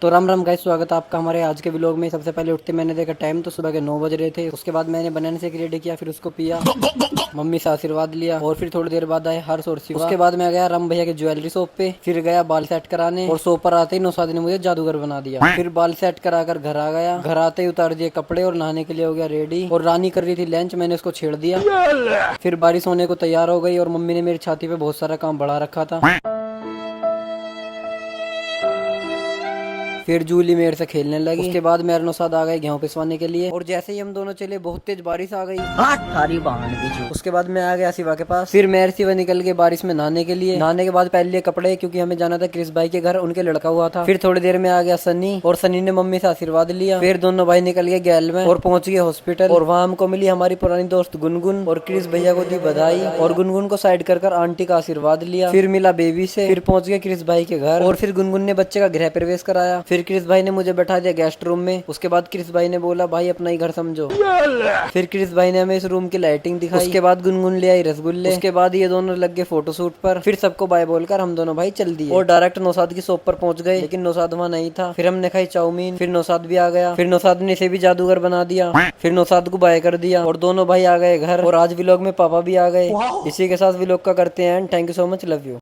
तो राम राम गाइस, स्वागत है आपका हमारे आज के व्लॉग में। सबसे पहले उठते मैंने देखा टाइम तो सुबह के 9 बज रहे थे। उसके बाद मैंने बनाना शेक रेडी किया, फिर उसको पिया, मम्मी से आशीर्वाद लिया और फिर थोड़ी देर बाद आए हर्ष और शिवा। उसके बाद मैं गया राम भैया के ज्वेलरी शॉप पे, फिर गया बाल सेट कराने और शॉप पर आते ही नौशाद ने मुझे जादूगर बना दिया। फिर बाल सेट कराकर घर आ गया। घर आते ही उतार दिए कपड़े और नहाने के लिए हो गया रेडी। और रानी कर रही थी लंच, मैंने उसको छेड़ दिया। फिर बारिश होने को तैयार हो गई और मम्मी ने मेरी छाती पे बहुत सारा काम बढ़ा रखा था। फिर जूली मेरे से खेलने लगी। उसके बाद मैं नौशाद आ गए गेहूं पिसवाने के लिए और जैसे ही हम दोनों चले बहुत तेज बारिश आ गई। थारी बहन की। उसके बाद मैं आ गया शिवा के पास। फिर मैं शिवा निकल गए बारिश में नहाने के लिए। नहाने के बाद पहन लिए कपड़े क्योंकि हमें जाना था क्रिस भाई के घर, उनके लड़का हुआ था। फिर थोड़ी देर में आ गया सनी और सनी ने मम्मी से आशीर्वाद लिया। फिर दोनों भाई निकल गए गैल में और पहुंच गए हॉस्पिटल। और वहाँ हमको मिली हमारी पुरानी दोस्त गुनगुन और क्रिस भैया को दी बधाई और गुनगुन को साइड कर आंटी का आशीर्वाद लिया। फिर मिला बेबी से। फिर पहुंच गए क्रिस भाई के घर और फिर गुनगुन ने बच्चे का गृह प्रवेश कराया। फिर क्रिस भाई ने मुझे बैठा दिया गेस्ट रूम में। उसके बाद क्रिस भाई ने बोला भाई अपना ही घर समझो। फिर क्रिस भाई ने हमें इस रूम की लाइटिंग दिखाई। उसके बाद गुनगुन ले आई रसगुल्ले। उसके बाद ये दोनों लग गए फोटोशूट पर। फिर सबको बाय बोलकर हम दोनों भाई चल दिए और डायरेक्ट नौशाद की शॉप पर पहुंच गए, लेकिन नौशाद वहाँ नहीं था। फिर हमने खाई चाउमीन। फिर नौशाद भी आ गया। फिर नौशाद ने इसे भी जादूगर बना दिया। फिर नौशाद को बाय कर दिया और दोनों भाई आ गए घर। और आज व्लॉग में पापा भी आ गए। इसी के साथ व्लॉग का करते हैं and. Thank you so much, love you.